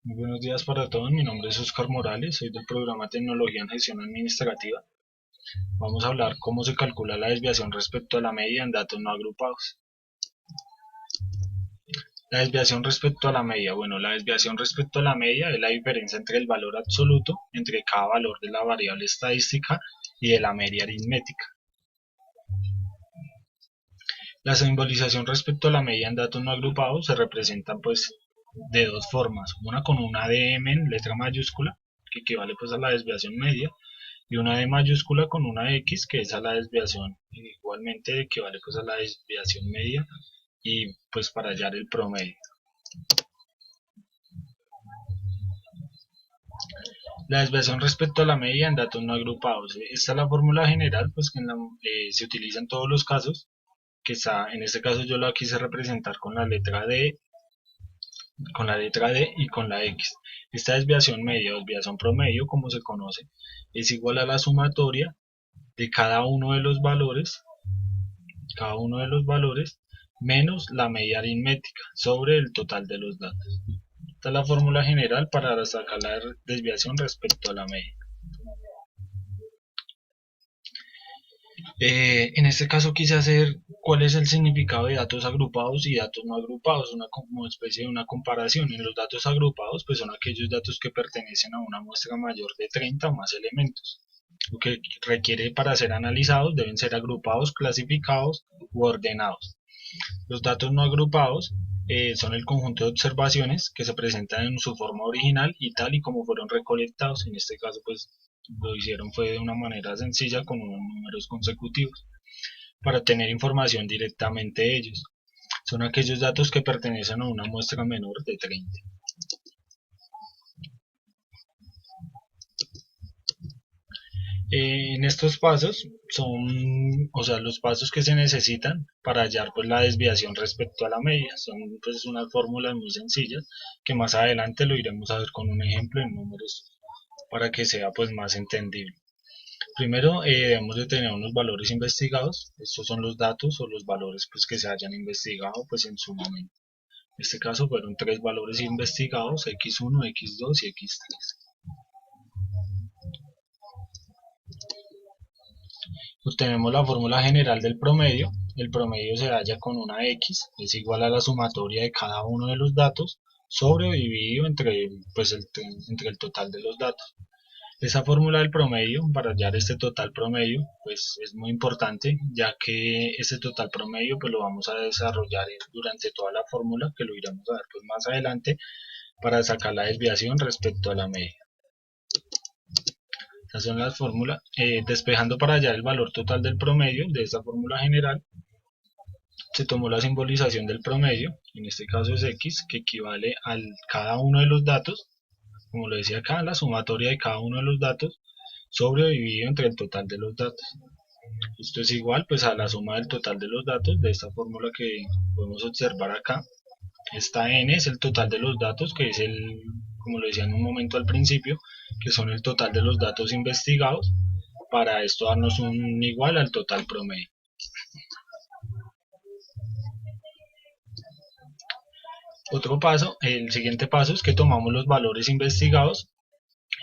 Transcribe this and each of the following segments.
Muy buenos días para todos, mi nombre es Oscar Morales, soy del programa Tecnología en Gestión Administrativa. Vamos a hablar cómo se calcula la desviación respecto a la media en datos no agrupados. La desviación respecto a la media. Bueno, la desviación respecto a la media es la diferencia entre el valor absoluto, entre cada valor de la variable estadística y de la media aritmética. La simbolización respecto a la media en datos no agrupados se representan pues de dos formas, una con una DM en letra mayúscula, que equivale pues a la desviación media, y una D mayúscula con una X que es a la desviación, igualmente equivale pues a la desviación media y pues para hallar el promedio. La desviación respecto a la media en datos no agrupados. Esta es la fórmula general pues que se utiliza en todos los casos, que está, en este caso yo la quise representar con la letra D y con la X. Esta desviación media o desviación promedio, como se conoce, es igual a la sumatoria de cada uno de los valores menos la media aritmética sobre el total de los datos. Esta es la fórmula general para sacar la desviación respecto a la media. En este caso quise hacer cuál es el significado de datos agrupados y datos no agrupados, una como especie de una comparación. En los datos agrupados pues son aquellos datos que pertenecen a una muestra mayor de 30 o más elementos. Lo que requiere para ser analizados deben ser agrupados, clasificados u ordenados. Los datos no agrupados son el conjunto de observaciones que se presentan en su forma original y tal y como fueron recolectados. En este caso, pues lo hicieron fue de una manera sencilla con unos números consecutivos para obtener información directamente de ellos. Son aquellos datos que pertenecen a una muestra menor de 30. En estos pasos son, o sea, los pasos que se necesitan para hallar pues la desviación respecto a la media. Son pues unas fórmulas muy sencillas que más adelante lo iremos a ver con un ejemplo en números para que sea pues más entendible. Primero debemos de tener unos valores investigados. Estos son los datos o los valores pues que se hayan investigado pues en su momento. En este caso fueron tres valores investigados, x1, x2 y x3. Obtenemos la fórmula general del promedio. El promedio se halla con una x, es igual a la sumatoria de cada uno de los datos sobre o dividido entre el total de los datos. Esa fórmula del promedio, para hallar este total promedio, pues es muy importante, ya que este total promedio pues lo vamos a desarrollar durante toda la fórmula, que lo iremos a ver pues más adelante, para sacar la desviación respecto a la media. Estas son las fórmulas. Despejando para hallar el valor total del promedio de esta fórmula general, se tomó la simbolización del promedio, en este caso es x, que equivale a cada uno de los datos, como lo decía acá, la sumatoria de cada uno de los datos, sobre o dividido entre el total de los datos. Esto es igual pues a la suma del total de los datos de esta fórmula que podemos observar acá. Esta n es el total de los datos, que es como lo decía en un momento al principio, que son el total de los datos investigados, para esto darnos un igual al total promedio. Otro paso, el siguiente paso es que tomamos los valores investigados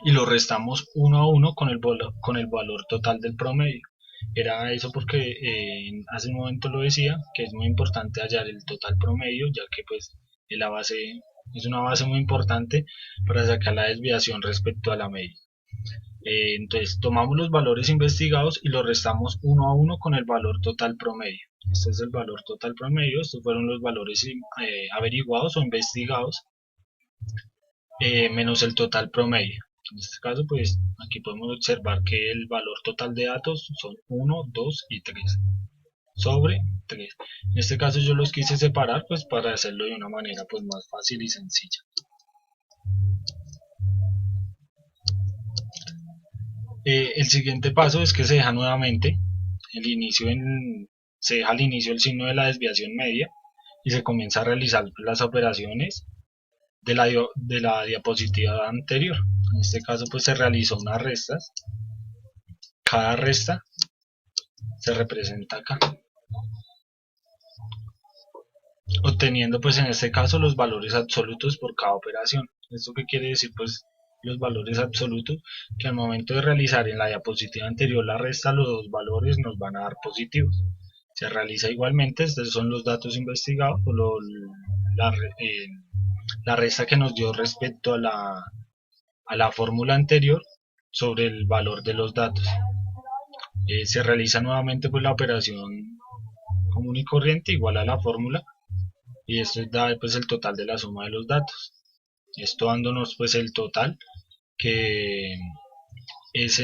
y los restamos uno a uno con el valor total del promedio. Era eso porque hace un momento lo decía, que es muy importante hallar el total promedio, ya que pues es una base muy importante para sacar la desviación respecto a la media. Entonces tomamos los valores investigados y los restamos uno a uno con el valor total promedio. Este es el valor total promedio, estos fueron los valores averiguados o investigados, menos el total promedio. En este caso, pues aquí podemos observar que el valor total de datos son 1, 2 y 3 sobre 3. En este caso yo los quise separar pues para hacerlo de una manera pues más fácil y sencilla. El siguiente paso es que se deja nuevamente se deja al inicio el signo de la desviación media y se comienza a realizar las operaciones de la diapositiva anterior. En este caso pues se realizó unas restas. Cada resta se representa acá, obteniendo pues en este caso los valores absolutos por cada operación. ¿Esto qué quiere decir? Pues los valores absolutos, que al momento de realizar en la diapositiva anterior la resta, los dos valores nos van a dar positivos. Se realiza igualmente, estos son los datos investigados, la, la resta que nos dio respecto a la fórmula anterior sobre el valor de los datos. Se realiza nuevamente pues la operación común y corriente igual a la fórmula, y esto da pues el total de la suma de los datos. Esto dándonos pues el total, que es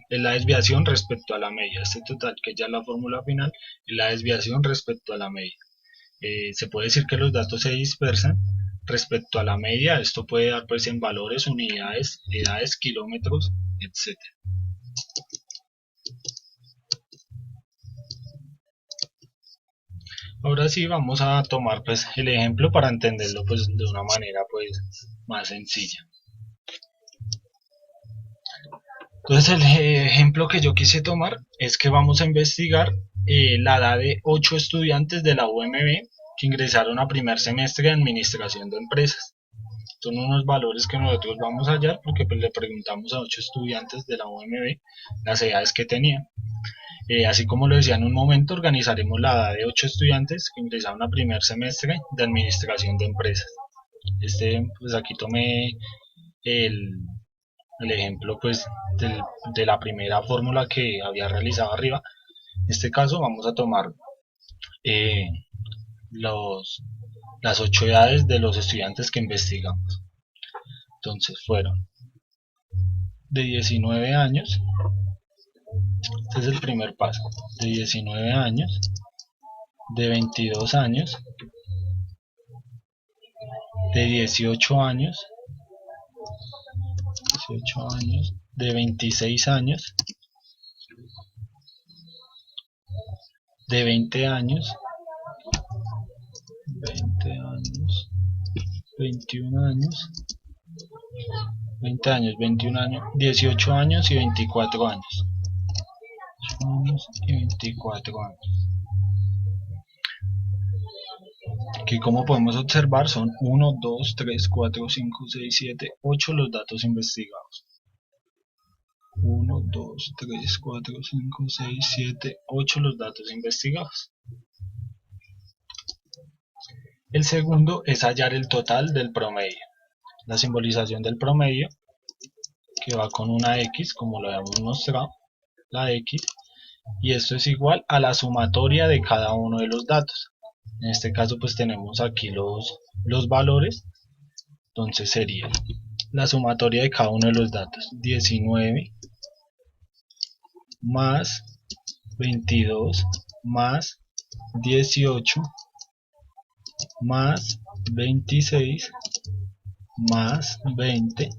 la desviación respecto a la media. Este total, que ya es la fórmula final, es la desviación respecto a la media. Se puede decir que los datos se dispersan respecto a la media. Esto puede dar pues en valores, unidades, edades, kilómetros, etc. Ahora sí vamos a tomar pues el ejemplo para entenderlo pues de una manera pues más sencilla. Entonces el ejemplo que yo quise tomar es que vamos a investigar la edad de 8 estudiantes de la UMB que ingresaron a primer semestre de administración de empresas. Son unos valores que nosotros vamos a hallar porque pues, le preguntamos a 8 estudiantes de la UMB las edades que tenían. Así como lo decía en un momento, organizaremos la edad de 8 estudiantes que ingresaron a primer semestre de administración de empresas. Pues aquí tomé el, el ejemplo pues de la primera fórmula que había realizado arriba. En este caso vamos a tomar eh, los, las 8 edades de los estudiantes que investigamos. Entonces fueron de 19 años, este es el primer paso, de 19 años, de 22 años, de 18 años, 18 años, de 26 años, de 20 años, 20 años, 21 años, 20 años, 21 años, 18 años y 24 años. 18 años y 24 años. Aquí como podemos observar son 1, 2, 3, 4, 5, 6, 7, 8 los datos investigados. 1, 2, 3, 4, 5, 6, 7, 8 los datos investigados. El segundo es hallar el total del promedio. La simbolización del promedio, que va con una X, como lo habíamos mostrado, la X, y esto es igual a la sumatoria de cada uno de los datos. En este caso pues tenemos aquí los valores, entonces sería la sumatoria de cada uno de los datos, 19 más 22 más 18 más 26 más 20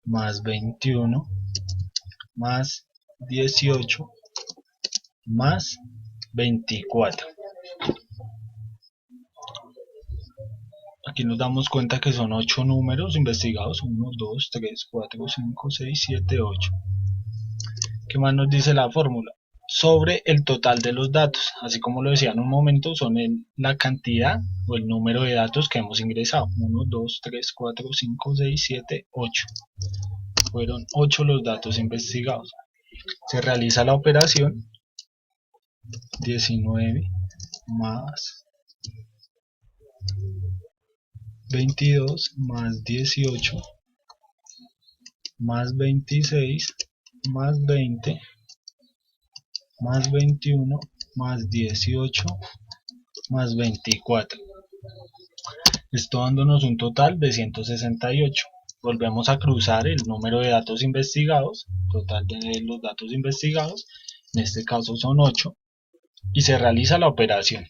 más 21 más 18 más 24. Aquí nos damos cuenta que son 8 números investigados, 1, 2, 3, 4, 5, 6, 7, 8. ¿Qué más nos dice la fórmula? Sobre el total de los datos, así como lo decía en un momento, son la cantidad o el número de datos que hemos ingresado. 1, 2, 3, 4, 5, 6, 7, 8. Fueron 8 los datos investigados. Se realiza la operación 19 más 22 más 18 más 26 más 20 más 21 más 18 más 24. Esto dándonos un total de 168. Volvemos a cruzar el número de datos investigados, total de los datos investigados, en este caso son 8, y se realiza la operación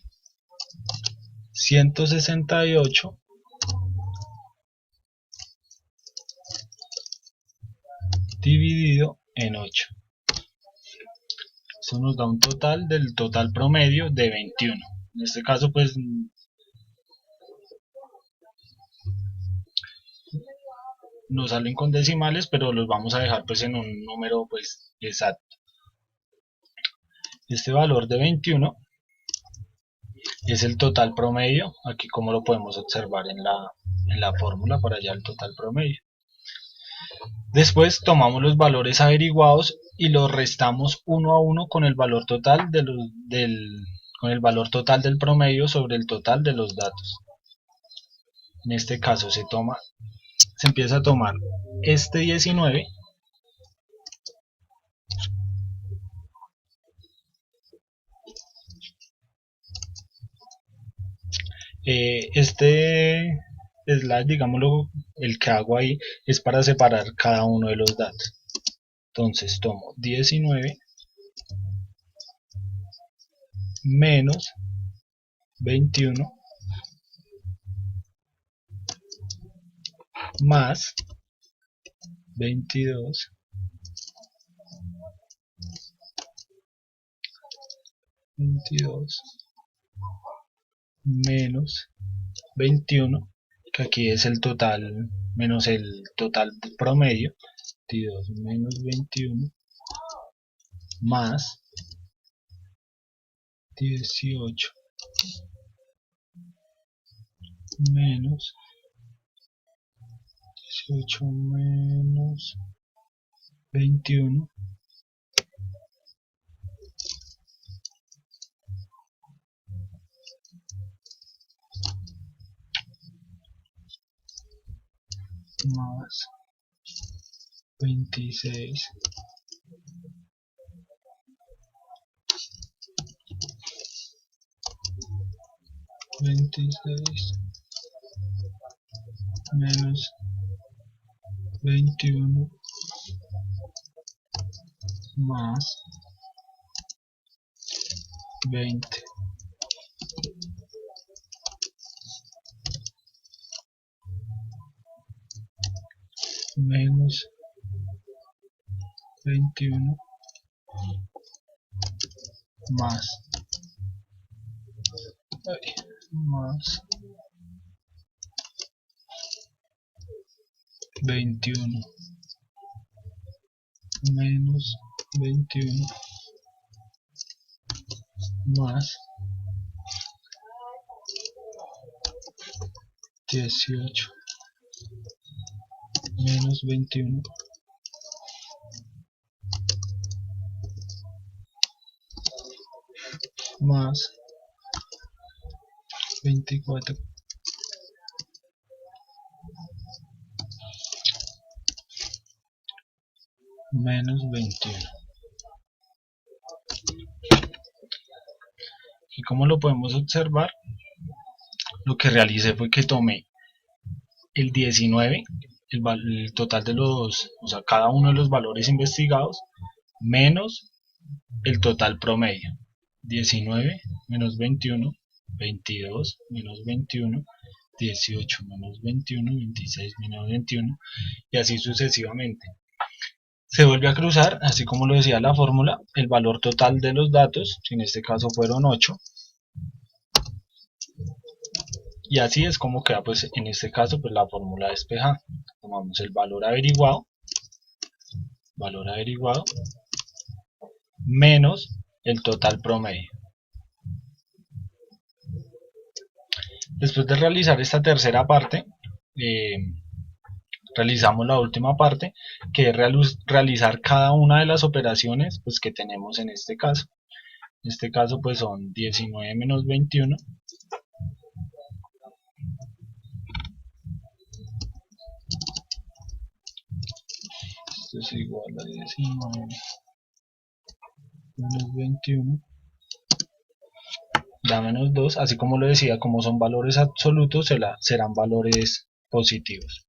168 dividido en 8. Eso nos da un total del total promedio de 21. En este caso pues nos salen con decimales, pero los vamos a dejar pues en un número pues exacto. Este valor de 21 es el total promedio, aquí como lo podemos observar en en la fórmula para hallar el total promedio. Después tomamos los valores averiguados y los restamos uno a uno con el valor total con el valor total del promedio sobre el total de los datos. En este caso se empieza a tomar este 19 este slide, digámoslo, el que hago ahí es para separar cada uno de los datos. Entonces tomo 19 menos 21 más 22 menos 21, que aquí es el total menos el total promedio, 22 menos 21 más 18 menos 18 menos 21 más 26 menos 21 más 20 menos 21 más 21 menos 21 más 18 menos 21 más 24 menos 21. Y como lo podemos observar, lo que realicé fue que tomé el 19, el total de o sea, cada uno de los valores investigados, menos el total promedio. 19 menos 21, 22 menos 21, 18 menos 21, 26 menos 21, y así sucesivamente. Se vuelve a cruzar, así como lo decía la fórmula, el valor total de los datos, que en este caso fueron 8, y así es como queda, pues en este caso, pues la fórmula despejada. Tomamos el valor averiguado menos el total promedio. Después de realizar esta tercera parte, realizamos la última parte, que es realizar cada una de las operaciones pues, que tenemos en este caso. En este caso pues son 19 menos 21, esto es igual a 19 menos 21, da menos 2, así como lo decía, como son valores absolutos, serán valores positivos.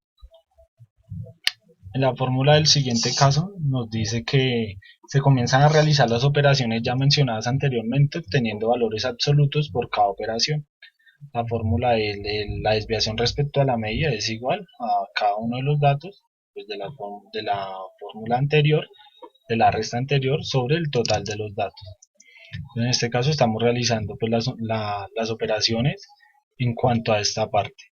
En la fórmula del siguiente caso nos dice que se comienzan a realizar las operaciones ya mencionadas anteriormente, obteniendo valores absolutos por cada operación. La fórmula de la desviación respecto a la media es igual a cada uno de los datos pues de la fórmula anterior, de la resta anterior, sobre el total de los datos. En este caso estamos realizando pues, las operaciones en cuanto a esta parte.